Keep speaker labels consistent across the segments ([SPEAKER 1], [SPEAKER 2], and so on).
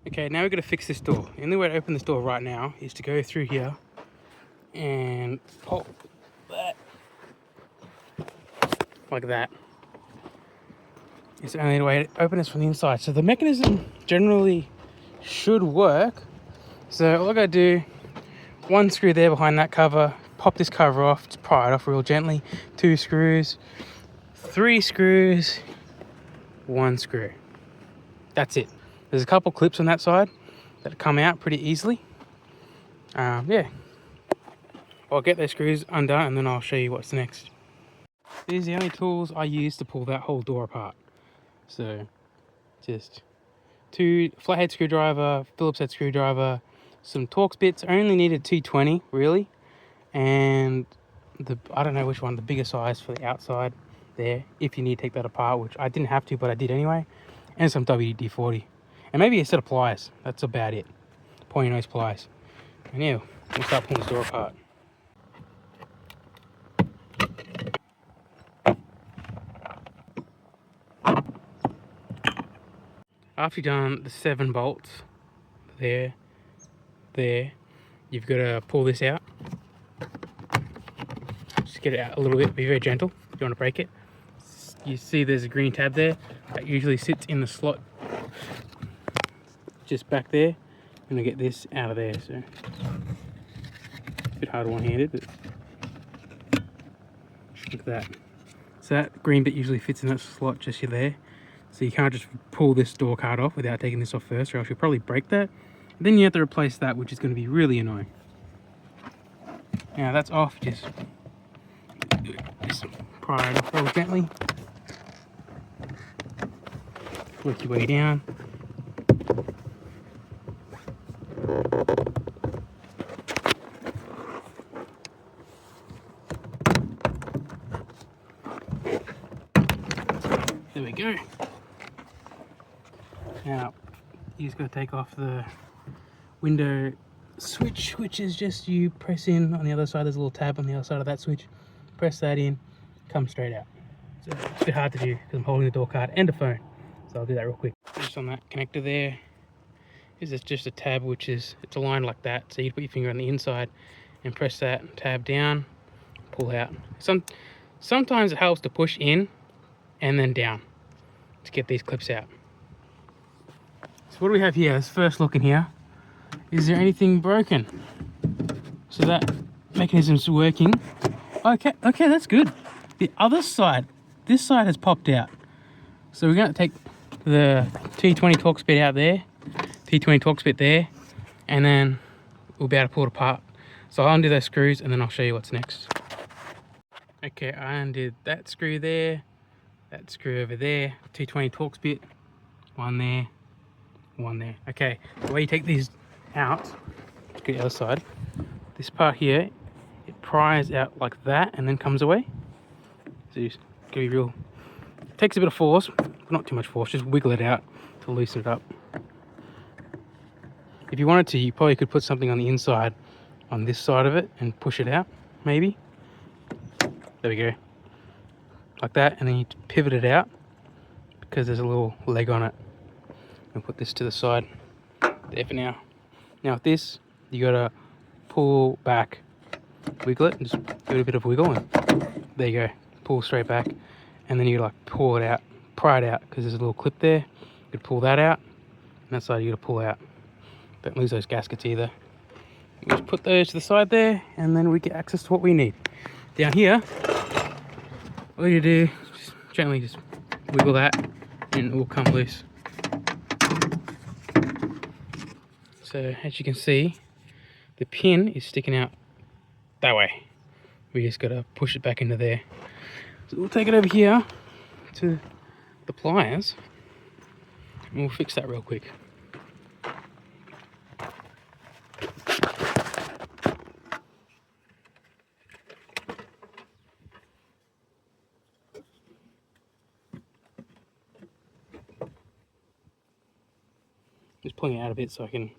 [SPEAKER 1] Okay, now we're going to fix this door. The only way to open this door right now is to go through here and pop that like that. It's the only way to open this from the inside. So the mechanism generally should work. So all I gotta do, one screw there behind that cover, pop this cover off, just pry it off real gently, 2 screws, 3 screws, 1 screw. That's it. There's a couple clips on that side that come out pretty easily. Yeah. I'll get those screws undone and then I'll show you what's next. These are the only tools I use to pull that whole door apart. So just 2 flathead screwdriver, Phillips head screwdriver, some Torx bits. I only needed 220 really, and I don't know which one, the bigger size for the outside there, if you need to take that apart, which I didn't have to, but I did anyway, and some WD-40, and maybe a set of pliers. That's about it, pointy nose pliers. And yeah, we'll start pulling this door apart. After you've done the 7 bolts, there, you've got to pull this out. Just get it out a little bit, be very gentle if you want to break it. You see there's a green tab there, that usually sits in the slot just back there. I'm going to get this out of there, so it's a bit hard one-handed, but look at that. So that green bit usually fits in that slot just there. So you can't just pull this door card off without taking this off first, or else you'll probably break that. And then you have to replace that, which is going to be really annoying. Now that's off, just pry it off real gently. Work your way down. There we go. Now, you just got to take off the window switch, which is just you press in on the other side. There's a little tab on the other side of that switch. Press that in, comes straight out. So it's a bit hard to do because I'm holding the door card and a phone. So I'll do that real quick. Just on that connector there is just a tab, which is, it's aligned like that. So you put your finger on the inside and press that tab down, pull out. Sometimes it helps to push in and then down to get these clips out. So what do we have here? Let's first look in here. Is there anything broken? So that mechanism's working. Okay, that's good. The other side, this side has popped out. So we're going to take the T20 Torx bit out there, T20 Torx bit there, and then we'll be able to pull it apart. So I'll undo those screws and then I'll show you what's next. Okay, I undid that screw there, that screw over there, T20 Torx bit, one there, one there. Okay, the way you take these out, let's get the other side. This part here, it pries out like that and then comes away. So you just gotta be real. It takes a bit of force, but not too much force. Just wiggle it out to loosen it up. If you wanted to, you probably could put something on the inside, on this side of it, and push it out, maybe. There we go, like that, and then you pivot it out because there's a little leg on it. And put this to the side there for now. Now with this, you gotta pull back, wiggle it, and just give it a bit of wiggle, and there you go, pull straight back, and then you like pull it out, pry it out, because there's a little clip there. You could pull that out, and that side you gotta pull out. Don't lose those gaskets either. You just put those to the side there, and then we get access to what we need. Down here, all you do, just gently just wiggle that, and it will come loose. So as you can see, the pin is sticking out that way. We just gotta push it back into there. So we'll take it over here to the pliers and we'll fix that real quick. Just pulling it out a bit so I can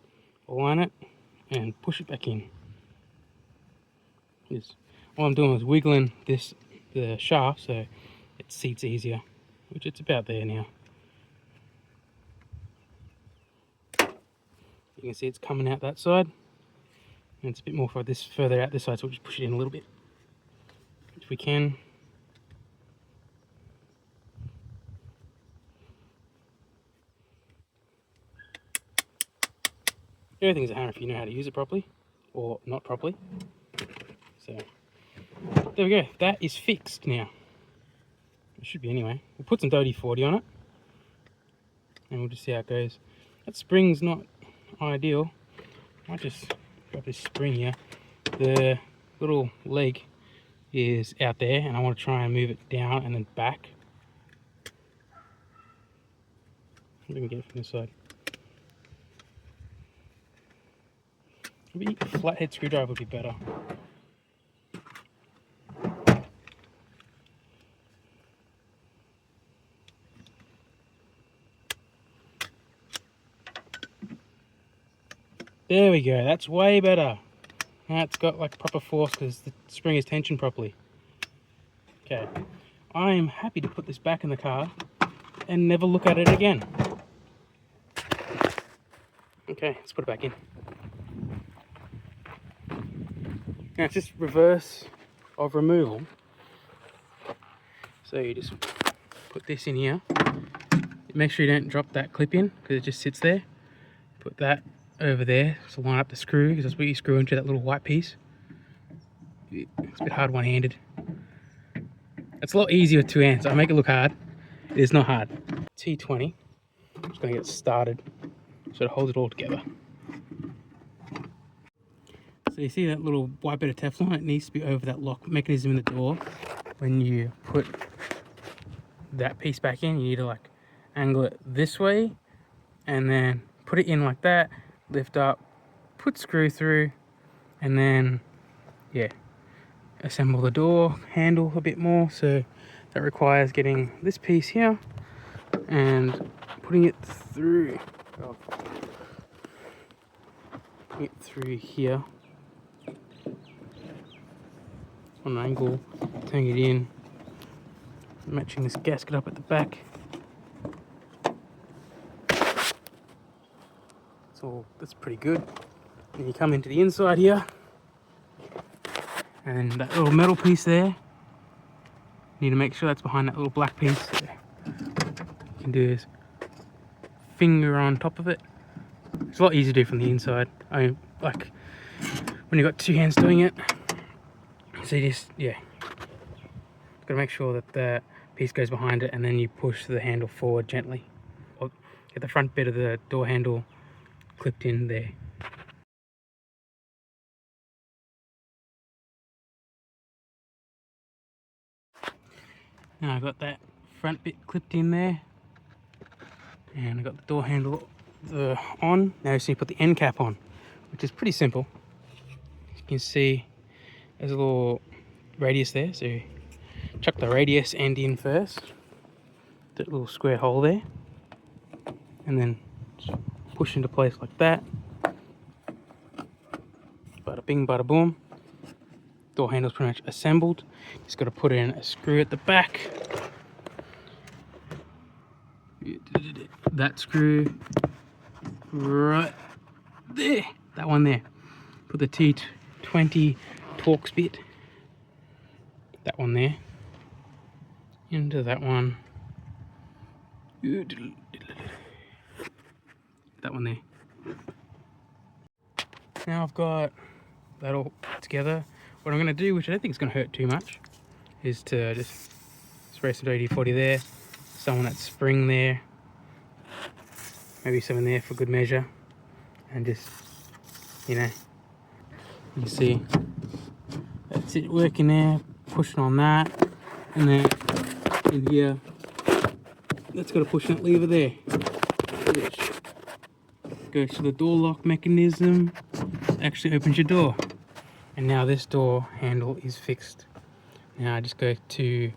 [SPEAKER 1] align it and push it back in. All I'm doing is wiggling the shaft so it seats easier, which it's about there now. You can see it's coming out that side, and it's a bit more for this further out this side, so we'll just push it in a little bit if we can. Everything's a hammer if you know how to use it properly, or not properly. So there we go, that is fixed now. It should be anyway. We'll put some WD-40 on it, and we'll just see how it goes. That spring's not ideal. I might just grab this spring here. The little leg is out there, and I want to try and move it down and then back. We can get it from this side. Maybe a flathead screwdriver would be better. There we go, that's way better. Now it's got like proper force because the spring is tensioned properly. Okay, I'm happy to put this back in the car and never look at it again. Okay, let's put it back in. Now it's just reverse of removal. So you just put this in here. Make sure you don't drop that clip in because it just sits there. Put that over there to line up the screw, because that's what you screw into, that little white piece. It's a bit hard one-handed. It's a lot easier with two hands. I make it look hard. It is not hard. T20. I'm just going to get it started so it holds it all together. So you see that little white bit of Teflon? It needs to be over that lock mechanism in the door. When you put that piece back in, you need to like angle it this way and then put it in like that, lift up, put screw through, and then yeah, assemble the door handle a bit more. So that requires getting this piece here and putting it through, putting it through here on an angle, turning it in, matching this gasket up at the back. That's pretty good. Then you come into the inside here, and that little metal piece there, you need to make sure that's behind that little black piece. So you can do is finger on top of it. It's a lot easier to do from the inside. I mean, like when you've got two hands doing it. So you just, yeah, gotta make sure that the piece goes behind it, and then you push the handle forward gently. Or get the front bit of the door handle clipped in there. Now I've got that front bit clipped in there, and I've got the door handle on. Now I just need to put the end cap on, which is pretty simple. You can see there's a little radius there, so chuck the radius end in first, that little square hole there, and then push into place like that. Bada bing, bada boom. Door handle's pretty much assembled. Just got to put in a screw at the back. That screw right there. That one there. Put the T20 Torx bit. That one there. Into that one. That one there. Now I've got that all together. What I'm going to do, which I don't think is going to hurt too much, is to just spray some WD-40 there, some on that spring there, maybe some in there for good measure, and just, you know, you can see that's it working there, pushing on that, and then in here, that's got to push that lever there, which goes to the door lock mechanism, actually opens your door. And now this door handle is fixed. Now I just go to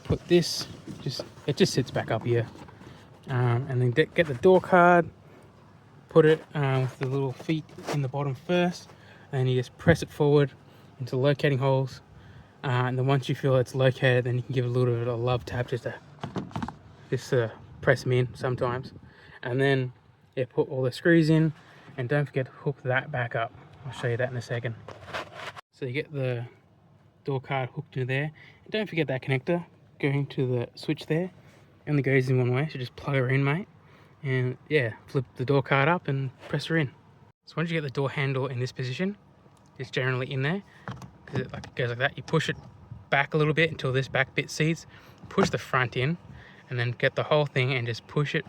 [SPEAKER 1] put this, it just sits back up here. And then get the door card, put it with the little feet in the bottom first, and you just press it forward into the locating holes. And then once you feel it's located, then you can give it a little bit of a love tap, just to press them in sometimes. And then yeah, put all the screws in, And don't forget to hook that back up. I'll show you that in a second. So you get the door card hooked into there. And don't forget that connector going to the switch there. It only goes in one way, so just plug her in, mate. And yeah, flip the door card up and press her in. So once you get the door handle in this position, it's generally in there, because it goes like that. You push it back a little bit until this back bit seats, push the front in, and then get the whole thing and just push it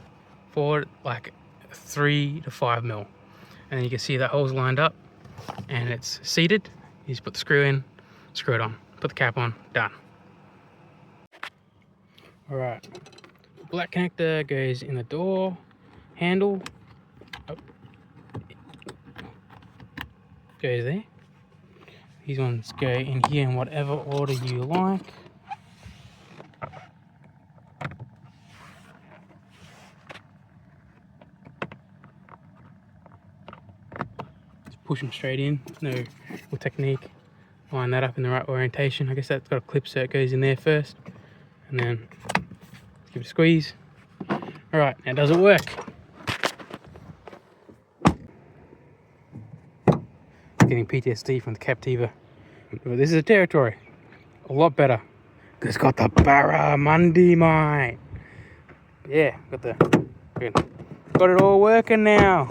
[SPEAKER 1] forward like 3 to 5 mil. And then you can see the hole's lined up and it's seated. You just put the screw in, screw it on, put the cap on, done. All right, black connector goes in the door handle. Oh. Goes there. These ones go in here in whatever order you like. Just push them straight in. No real technique. Line that up in the right orientation. I guess that's got a clip, so it goes in there first, and then give it a squeeze. All right, now does it work? Getting PTSD from the Captiva. But this is a Territory. A lot better. It's got the Barramundi, mate. Yeah, got it all working now.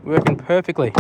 [SPEAKER 1] Working perfectly.